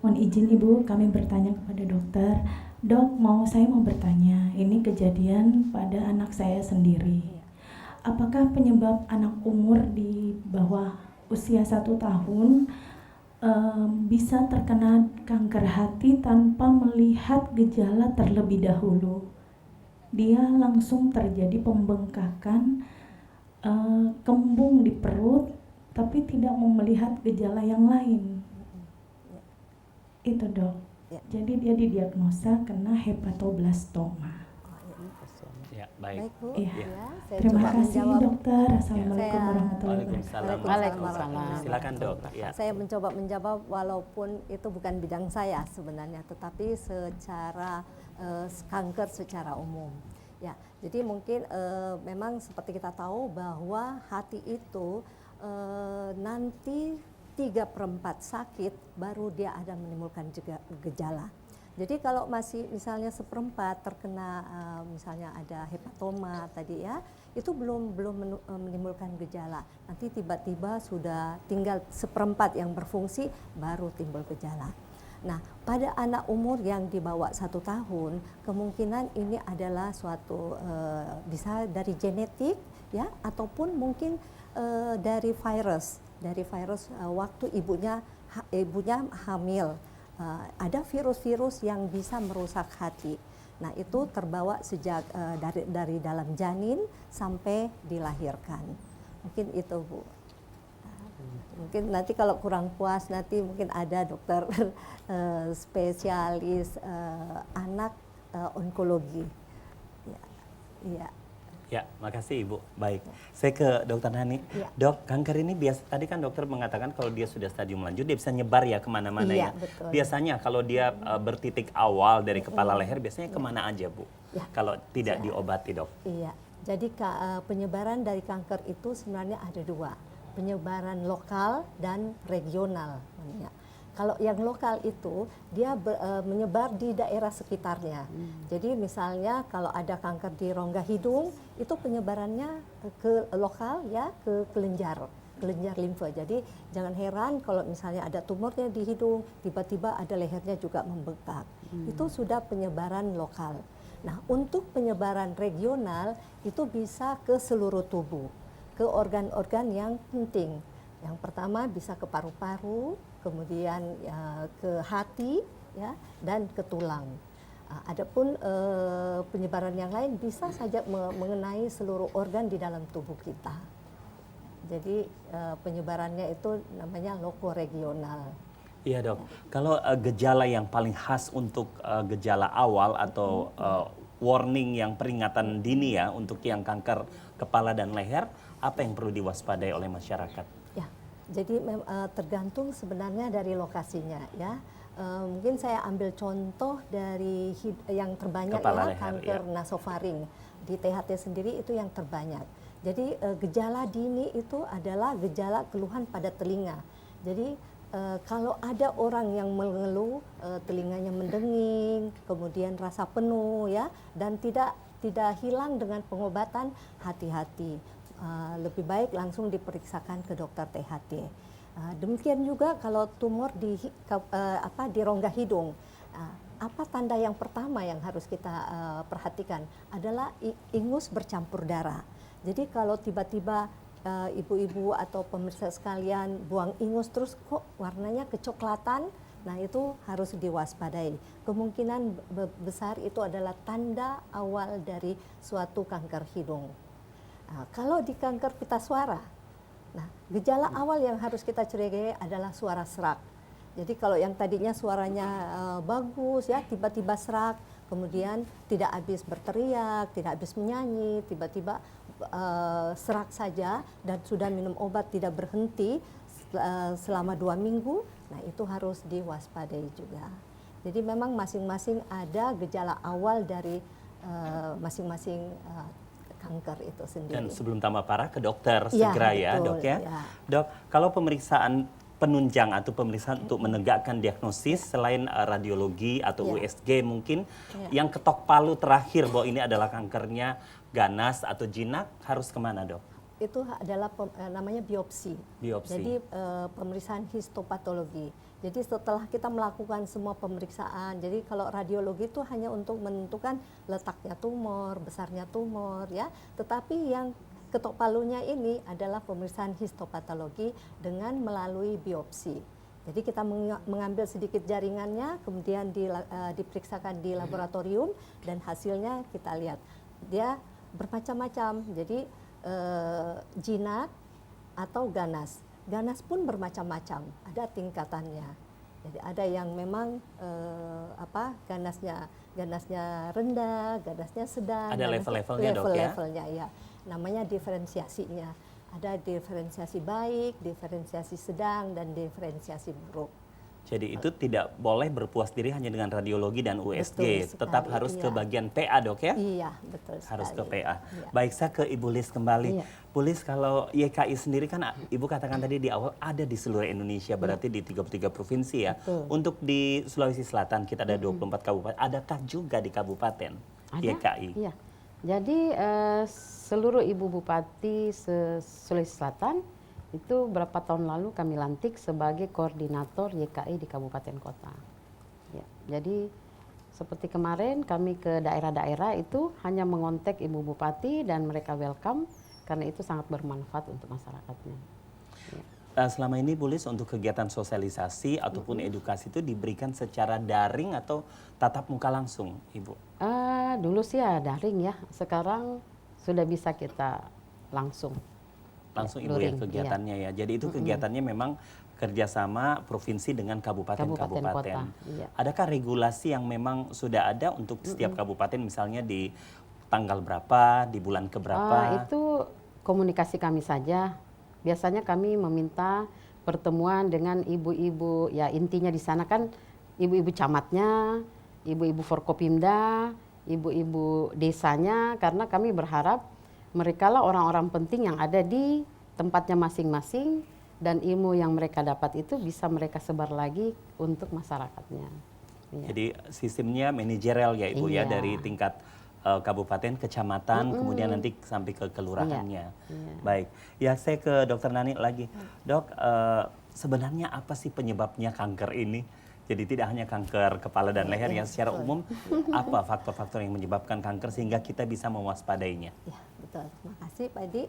Mohon izin Ibu, kami bertanya kepada dokter. Dok, saya mau bertanya, ini kejadian pada anak saya sendiri. Apakah penyebab anak umur di bawah usia 1 tahun bisa terkena kanker hati tanpa melihat gejala terlebih dahulu? Dia langsung terjadi pembengkakan, kembung di perut, tapi tidak melihat gejala yang lain. Itu dok. Jadi dia didiagnosa kena hepatoblastoma. Ya, baik. Bu. Ya. Terima kasih dokter. Assalamualaikum warahmatullahi wabarakatuh. Waalaikumsalam. Silakan dok. Ya. Saya mencoba menjawab walaupun itu bukan bidang saya sebenarnya, tetapi secara kanker secara umum. Ya, jadi mungkin memang seperti kita tahu bahwa hati itu nanti 3/4 sakit baru dia ada menimbulkan gejala. Jadi kalau masih misalnya 1/4 terkena misalnya ada hepatoma tadi ya, itu belum menimbulkan gejala. Nanti tiba-tiba sudah tinggal 1/4 yang berfungsi baru timbul gejala. Nah, pada anak umur yang di bawah 1 tahun, kemungkinan ini adalah suatu bisa dari genetik ya, ataupun mungkin dari virus waktu ibunya hamil. Ada virus-virus yang bisa merusak hati. Nah, itu terbawa sejak dari dalam janin sampai dilahirkan. Mungkin itu, Bu. Mungkin nanti kalau kurang puas nanti mungkin ada dokter spesialis anak onkologi. Ya. Ya, makasih Ibu. Baik, saya ke Dokter Hani. Ya. Dok, kanker ini tadi kan dokter mengatakan kalau dia sudah stadium lanjut, dia bisa nyebar ya kemana-mana ya. Betul. Biasanya kalau dia bertitik awal dari kepala leher, biasanya kemana aja Bu? Ya. Kalau tidak diobati dok? Iya, jadi penyebaran dari kanker itu sebenarnya ada 2, penyebaran lokal dan regional. Kalau yang lokal itu dia menyebar di daerah sekitarnya. Jadi misalnya kalau ada kanker di rongga hidung itu penyebarannya ke lokal ya, ke kelenjar limfe. Jadi jangan heran kalau misalnya ada tumornya di hidung tiba-tiba ada lehernya juga membengkak. Itu sudah penyebaran lokal. Nah, untuk penyebaran regional itu bisa ke seluruh tubuh, ke organ-organ yang penting. Yang pertama bisa ke paru-paru, kemudian ke hati, ya, dan ke tulang. Adapun penyebaran yang lain bisa saja mengenai seluruh organ di dalam tubuh kita. Jadi penyebarannya itu namanya lokoregional. Iya dok, kalau gejala yang paling khas untuk gejala awal atau warning yang peringatan dini ya untuk yang kanker kepala dan leher, apa yang perlu diwaspadai oleh masyarakat? Jadi tergantung sebenarnya dari lokasinya ya. Mungkin saya ambil contoh dari yang terbanyak ya, kanker nasofaring. Di THT sendiri itu yang terbanyak. Jadi gejala dini itu adalah gejala keluhan pada telinga. Jadi kalau ada orang yang mengeluh telinganya mendenging, kemudian rasa penuh ya, dan tidak hilang dengan pengobatan, hati-hati. Lebih baik langsung diperiksakan ke dokter THT. Demikian juga kalau tumor di rongga hidung. Apa tanda yang pertama yang harus kita perhatikan adalah ingus bercampur darah. Jadi kalau tiba-tiba ibu-ibu atau pemirsa sekalian buang ingus terus kok warnanya kecoklatan, Nah, itu harus diwaspadai. Kemungkinan besar itu adalah tanda awal dari suatu kanker hidung. Nah, kalau di kanker pita suara, nah gejala awal yang harus kita curigai adalah suara serak. Jadi kalau yang tadinya suaranya bagus ya, tiba-tiba serak, kemudian tidak habis berteriak, tidak habis menyanyi, tiba-tiba serak saja dan sudah minum obat tidak berhenti selama 2 minggu, nah itu harus diwaspadai juga. Jadi memang masing-masing ada gejala awal dari masing-masing kanker itu sendiri. Dan sebelum tambah parah ke dokter Ya, segera ya betul, dok ya. ya. Dok, kalau pemeriksaan penunjang atau pemeriksaan untuk menegakkan diagnosis selain radiologi atau Ya. USG mungkin, yang ketok palu terakhir bahwa ini adalah kankernya ganas atau jinak harus kemana dok? Itu adalah namanya biopsi. Biopsi. Jadi pemeriksaan histopatologi. Jadi setelah kita melakukan semua pemeriksaan, jadi kalau radiologi itu hanya untuk menentukan letaknya tumor, besarnya tumor ya. Tetapi yang ketok palunya ini adalah pemeriksaan histopatologi dengan melalui biopsi. Jadi kita mengambil sedikit jaringannya, kemudian diperiksakan di laboratorium dan hasilnya kita lihat. Dia bermacam-macam. Jadi jinak atau ganas. Ganas pun bermacam-macam, ada tingkatannya. Jadi ada yang memang ganasnya rendah, ganasnya sedang. Ada level-levelnya dok ya? Level-levelnya ya, namanya diferensiasinya. Ada diferensiasi baik, diferensiasi sedang, dan diferensiasi buruk. Jadi itu tidak boleh berpuas diri hanya dengan radiologi dan USG, Betul tetap sekali, harus iya. ke bagian PA dok ya? Iya, betul sekali. Harus ke PA. Iya. Baik, saya ke Ibu Liz kembali. Iya. Bu Liz, kalau YKI sendiri kan Ibu katakan tadi di awal ada di seluruh Indonesia, berarti di 33 provinsi ya. Betul. Untuk di Sulawesi Selatan kita ada 24 kabupaten, adakah juga di kabupaten Ada. YKI? Iya. Jadi seluruh ibu bupati Sulawesi Selatan itu berapa tahun lalu kami lantik sebagai koordinator YKI di kabupaten kota. Ya, jadi seperti kemarin kami ke daerah-daerah itu hanya mengontak ibu bupati dan mereka welcome karena itu sangat bermanfaat untuk masyarakatnya. Ya. Selama ini Bu Liz untuk kegiatan sosialisasi ataupun edukasi itu diberikan secara daring atau tatap muka langsung, Ibu? Dulu sih ya daring ya, sekarang sudah bisa kita langsung. Langsung Ya, Ibu ya luring, kegiatannya ya. Jadi itu kegiatannya memang kerjasama provinsi dengan kabupaten-kabupaten. kota, iya. Adakah regulasi yang memang sudah ada untuk setiap kabupaten misalnya di tanggal berapa, di bulan keberapa? Itu komunikasi kami saja. Biasanya kami meminta pertemuan dengan ibu-ibu, ya intinya di sana kan ibu-ibu camatnya, ibu-ibu Forkopimda, ibu-ibu desanya, karena kami berharap mereka lah orang-orang penting yang ada di tempatnya masing-masing dan ilmu yang mereka dapat itu bisa mereka sebar lagi untuk masyarakatnya. Iya. Jadi sistemnya manajerial ya Ibu ya, Iya. dari tingkat kabupaten, kecamatan, kemudian nanti sampai ke kelurahannya. Iya. Baik, ya saya ke Dokter Nani lagi. Dok, sebenarnya apa sih penyebabnya kanker ini? Jadi tidak hanya kanker kepala dan leher ya, secara umum apa faktor-faktor yang menyebabkan kanker sehingga kita bisa mewaspadainya? Ya, betul. Terima kasih Pak Edi.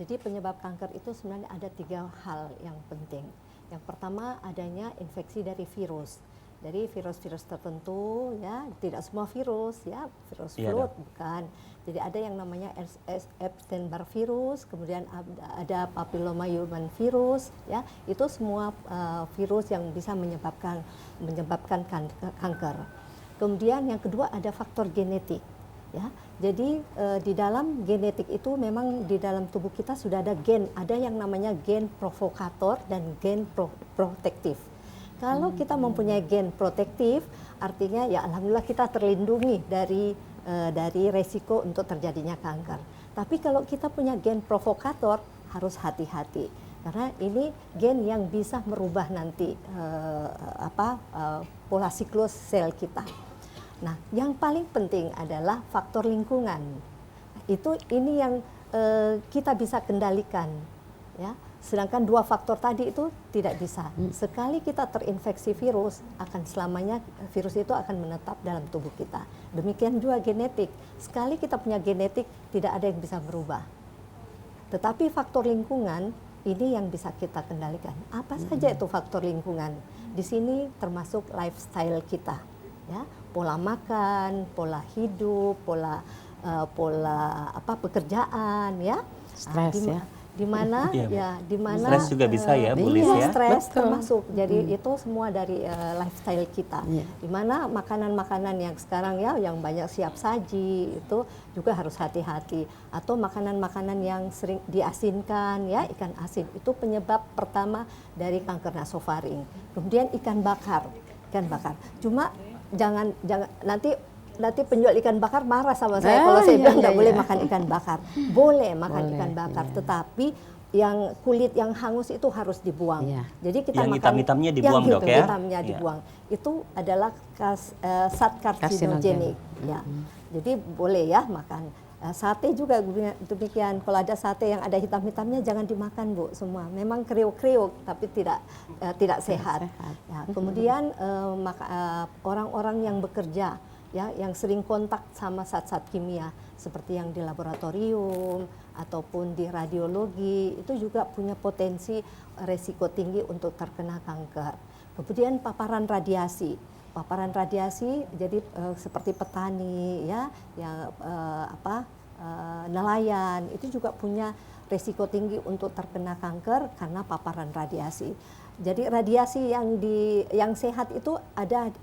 Jadi penyebab kanker itu sebenarnya ada 3 hal yang penting. Yang pertama adanya infeksi dari virus. Dari virus-virus tertentu ya, tidak semua virus ya, virus Iya, flu Dok. bukan. Jadi ada yang namanya Epstein-Barr virus, kemudian ada papilloma human virus ya. Itu semua virus yang bisa menyebabkan kanker. Kemudian yang kedua ada faktor genetik ya. Jadi di dalam genetik itu memang di dalam tubuh kita sudah ada gen, ada yang namanya gen provokator dan gen protektif. Kalau kita mempunyai gen protektif, artinya ya alhamdulillah kita terlindungi dari resiko untuk terjadinya kanker. Tapi kalau kita punya gen provokator harus hati-hati karena ini gen yang bisa merubah nanti pola siklus sel kita. Nah, yang paling penting adalah faktor lingkungan. Ini yang kita bisa kendalikan, ya. Sedangkan 2 faktor tadi itu tidak bisa. Sekali kita terinfeksi virus, akan selamanya virus itu akan menetap dalam tubuh kita. Demikian juga genetik. Sekali kita punya genetik, tidak ada yang bisa berubah. Tetapi faktor lingkungan ini yang bisa kita kendalikan. Apa saja itu faktor lingkungan? Di sini termasuk lifestyle kita, ya, pola makan, pola hidup, pola pekerjaan, ya. Stres, ya. Di mana Iya, ya, di mana Stres juga bisa ya, Bu Lis, ya? Stres Betul. termasuk. Jadi itu semua dari lifestyle kita. Di mana makanan-makanan yang sekarang ya yang banyak siap saji itu juga harus hati-hati, atau makanan-makanan yang sering diasinkan, ya, ikan asin itu penyebab pertama dari kanker nasofaring. Kemudian ikan bakar. Cuma jangan nanti penjual ikan bakar marah sama saya kalau saya bilang nggak boleh makan ikan bakar. Boleh makan ikan bakar, tetapi yang kulit yang hangus itu harus dibuang. Jadi kita yang makan hitam-hitamnya dibuang, yang Dok, ya? hitamnya dibuang. Itu adalah zat karsinogenik. Ya. Jadi boleh ya makan. Sate juga demikian. Kalau ada sate yang ada hitam-hitamnya jangan dimakan, Bu, semua. Memang kriuk-kriuk tapi tidak sehat. Ya, kemudian orang-orang yang bekerja, ya, yang sering kontak sama zat-zat kimia seperti yang di laboratorium ataupun di radiologi itu juga punya potensi resiko tinggi untuk terkena kanker. Kemudian paparan radiasi. Jadi seperti petani, ya, yang nelayan itu juga punya resiko tinggi untuk terkena kanker karena paparan radiasi. Jadi radiasi yang sehat itu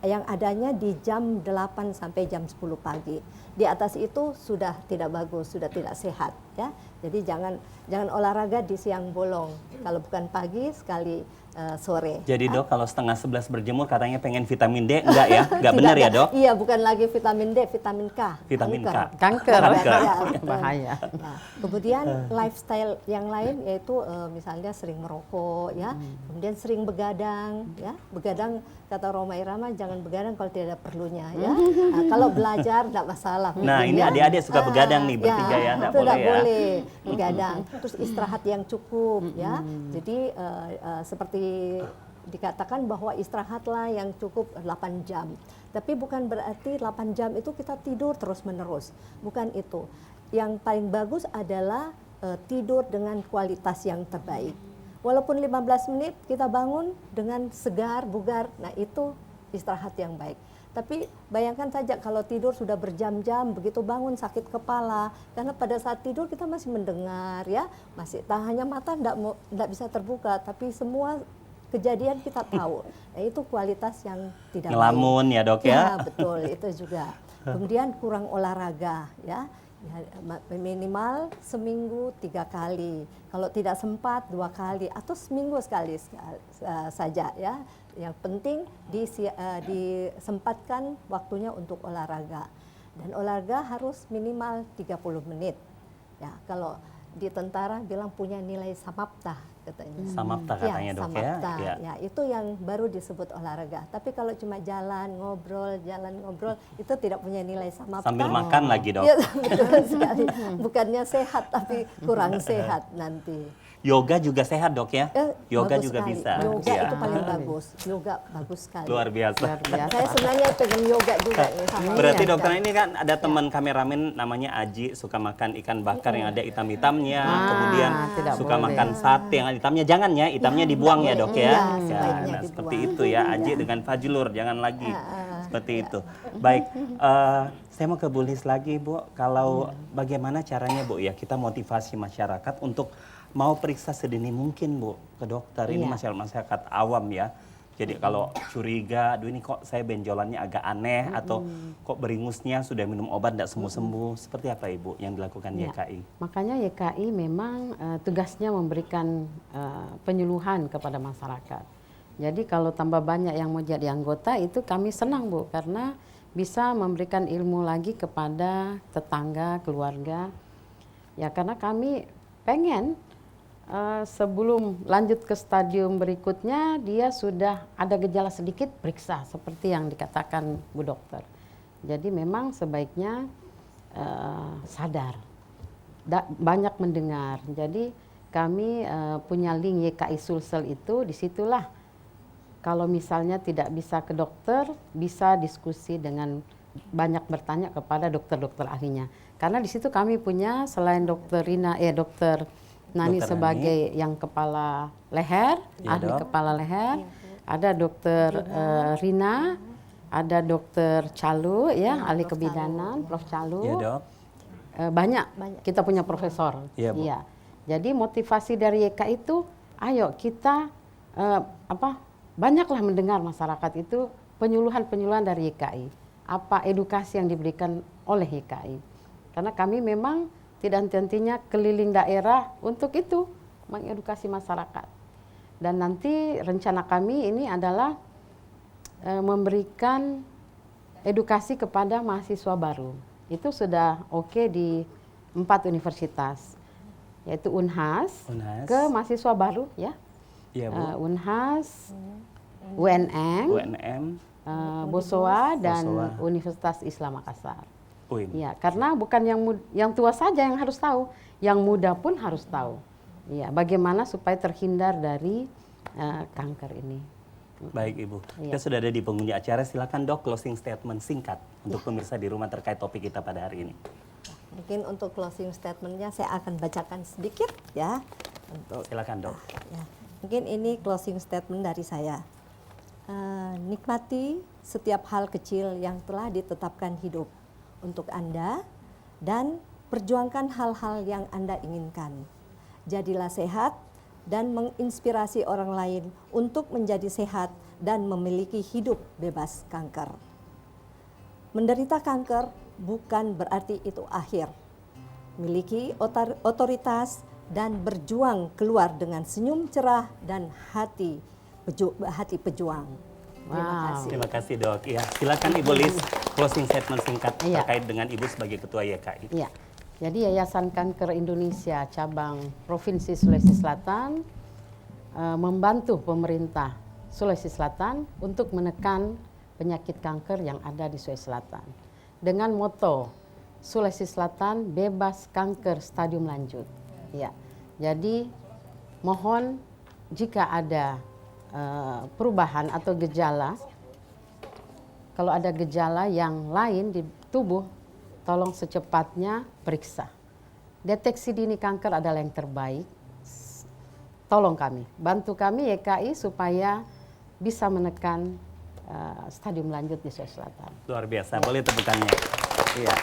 yang adanya di jam 8 sampai jam 10 pagi. Di atas itu sudah tidak bagus, sudah tidak sehat, ya. Jadi jangan olahraga di siang bolong. Kalau bukan pagi sekali sore. Jadi Dok, kalau setengah 11 berjemur katanya pengen vitamin D, enggak ya? Enggak benar ya, Dok? Iya, bukan lagi vitamin D, vitamin K. Vitamin K. Kanker. Ya, Bahaya. Nah, kemudian lifestyle yang lain yaitu misalnya sering merokok, ya. Kemudian sering begadang, ya. Begadang kata Roma Irama jangan begadang kalau tidak ada perlunya, ya. Nah, kalau belajar tidak masalah. Nah, ini adik-adik suka begadang nih bertiga, ya, enggak boleh ya. Boleh begadang. Terus istirahat yang cukup, ya. Jadi seperti dikatakan bahwa istirahatlah yang cukup 8 jam. Tapi bukan berarti 8 jam itu kita tidur terus-menerus. Bukan itu. Yang paling bagus adalah tidur dengan kualitas yang terbaik. Walaupun 15 menit kita bangun dengan segar, bugar, nah itu istirahat yang baik. Tapi bayangkan saja kalau tidur sudah berjam-jam, begitu bangun sakit kepala, karena pada saat tidur kita masih mendengar, ya, masih tak hanya mata tidak bisa terbuka, tapi semua kejadian kita tahu. Nah, itu kualitas yang tidak ngelamun baik. Ya, Dok, ya. Ya, betul, itu juga. Kemudian kurang olahraga, ya. Minimal seminggu 3 kali, kalau tidak sempat 2 kali atau seminggu sekali saja, ya. Yang penting disempatkan waktunya untuk olahraga, dan olahraga harus minimal 30 menit. Ya, kalau di tentara bilang punya nilai samapta katanya. Samapta katanya, ya, Dok, samapta, ya. ya, itu yang baru disebut olahraga. Tapi kalau cuma jalan ngobrol itu tidak punya nilai samapta. Sambil makan lagi, Dok. Ya, betul sekali. Bukannya sehat tapi kurang sehat nanti. Yoga juga sehat, Dok, ya? Yoga Bagus juga sekali. bisa. Yoga Ya. itu paling bagus. Yoga bagus sekali. Luar biasa. Saya sebenarnya pengen yoga juga. Berarti dokter ini kan ada teman kameramen namanya Aji, suka makan ikan bakar yang ada hitam-hitamnya, kemudian suka makan sate yang ada hitamnya. Jangan ya, hitamnya dibuang ya, Dok, ya. Nah, seperti itu ya, Aji dengan Fajlur, jangan lagi. Seperti itu. Baik, saya mau ke Bu Lis lagi, Bu. Kalau bagaimana caranya, Bu, ya, kita motivasi masyarakat untuk mau periksa sedini mungkin, Bu, ke dokter. Ini masyarakat awam ya. Jadi kalau curiga, aduh ini kok saya benjolannya agak aneh, atau kok beringusnya sudah minum obat tidak sembuh-sembuh. Seperti apa, Ibu, yang dilakukan YKI? Makanya YKI memang tugasnya memberikan penyuluhan kepada masyarakat. Jadi kalau tambah banyak yang mau jadi anggota itu kami senang, Bu, karena bisa memberikan ilmu lagi kepada tetangga, keluarga. Ya, karena kami pengen sebelum lanjut ke stadium berikutnya dia sudah ada gejala sedikit, periksa seperti yang dikatakan Bu Dokter. Jadi memang sebaiknya sadar, banyak mendengar. Jadi kami punya link YKI Sulsel itu, disitulah kalau misalnya tidak bisa ke dokter, bisa diskusi dengan banyak bertanya kepada dokter-dokter ahlinya. Karena di situ kami punya selain dokter Nani Dokter sebagai yang kepala leher, Ya, ahli Dok. kepala leher. Ada dokter Rina, ada dokter Calu ya, ahli kebidanan, Prof Calu. Ya, Dok. Banyak kita punya profesor. Iya, Bu. Iya. Jadi motivasi dari YKI itu, ayo kita banyaklah mendengar masyarakat itu penyuluhan-penyuluhan dari YKI. Apa edukasi yang diberikan oleh YKI. Karena kami memang tidak henti-hentinya keliling daerah untuk itu, mengedukasi masyarakat. Dan nanti rencana kami ini adalah memberikan edukasi kepada mahasiswa baru. Itu sudah oke di 4 universitas, yaitu Unhas, ke mahasiswa baru ya. Iya, Bu. Unhas, UNM, Bosowa dan Bosowa. Universitas Islam Makassar. UIN. Ya, karena bukan yang tua saja yang harus tahu, yang muda pun harus tahu. Ya, bagaimana supaya terhindar dari kanker ini. Baik, Ibu. Iya. Kita sudah ada di penghujung acara. Silakan, Dok, closing statement singkat untuk pemirsa di rumah terkait topik kita pada hari ini. Mungkin untuk closing statementnya saya akan bacakan sedikit ya. Silakan, Dok. Ya, mungkin ini closing statement dari saya. Nikmati setiap hal kecil yang telah ditetapkan hidup untuk Anda dan perjuangkan hal-hal yang Anda inginkan. Jadilah sehat dan menginspirasi orang lain untuk menjadi sehat dan memiliki hidup bebas kanker. Menderita kanker bukan berarti itu akhir. Miliki otoritas dan berjuang keluar dengan senyum cerah dan hati pejuang. Terima kasih. Terima kasih, Dok. Ya, silakan Ibu Lis closing statement singkat terkait dengan Ibu sebagai Ketua YKI. Iya. Jadi Yayasan Kanker Indonesia cabang Provinsi Sulawesi Selatan membantu pemerintah Sulawesi Selatan untuk menekan penyakit kanker yang ada di Sulawesi Selatan. Dengan moto Sulawesi Selatan bebas kanker stadium lanjut. Ya. Jadi mohon jika ada perubahan atau gejala, kalau ada gejala yang lain di tubuh, tolong secepatnya periksa. Deteksi dini kanker adalah yang terbaik. Tolong kami, bantu kami YKI supaya bisa menekan stadium lanjut di Sulawesi Selatan. Luar biasa, boleh tepukannya. Iya.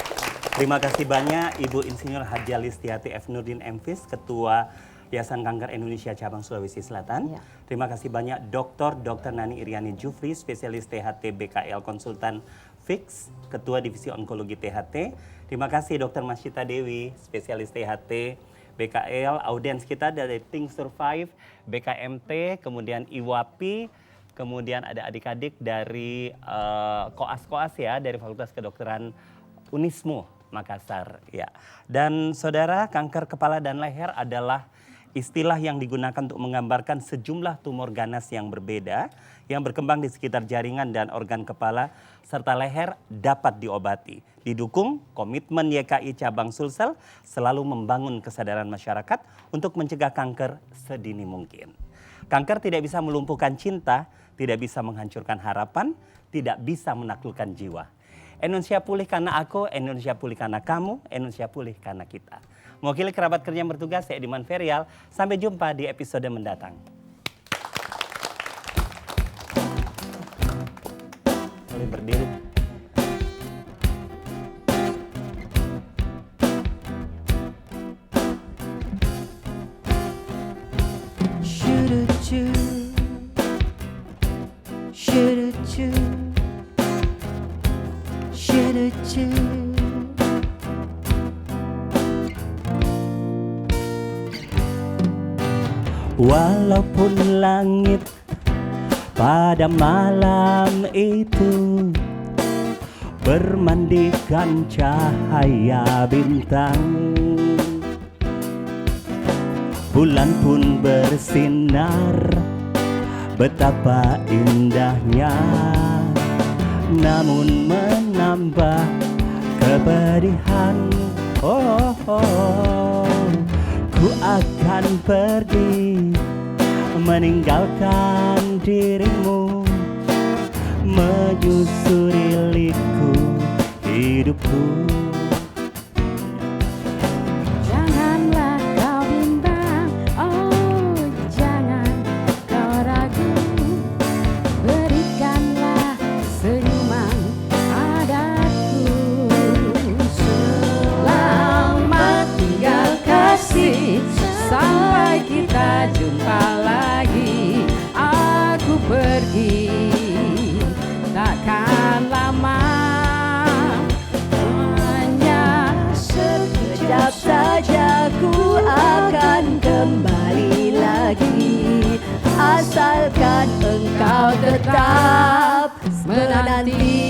Terima kasih banyak Ibu Insinyur Haji Listiati F. Nurdin MFis, Ketua Yayasan Kanker Indonesia Cabang Sulawesi Selatan. Ya. Terima kasih banyak Dr. Nani Iriani Jufri, Spesialis THT BKL Konsultan Fix, Ketua Divisi Onkologi THT. Terima kasih Dr. Masyita Dewi, Spesialis THT BKL. Audiens kita dari Think Survive, BKMT, kemudian IWAPI, kemudian ada adik-adik dari koas-koas ya, dari Fakultas Kedokteran Unismu Makassar. Ya. Dan saudara, kanker kepala dan leher adalah istilah yang digunakan untuk menggambarkan sejumlah tumor ganas yang berbeda yang berkembang di sekitar jaringan dan organ kepala serta leher dapat diobati. Didukung komitmen YKI Cabang Sulsel selalu membangun kesadaran masyarakat untuk mencegah kanker sedini mungkin. Kanker tidak bisa melumpuhkan cinta, tidak bisa menghancurkan harapan, tidak bisa menaklukkan jiwa. Indonesia pulih karena aku, Indonesia pulih karena kamu, Indonesia pulih karena kita. Mewakili kerabat kerja yang bertugas, saya Ediman Ferial. Sampai jumpa di episode mendatang. Boleh berdiri. Walaupun langit pada malam itu bermandikan cahaya bintang, bulan pun bersinar betapa indahnya, namun menambah kepedihan. Oh, ku akan pergi meninggalkan dirimu, menyusuri liku hidupku. Janganlah kau bimbang kita jumpa lagi. Aku pergi takkan lama, hanya sekejap saja ku akan kembali lagi, asalkan engkau tetap menanti.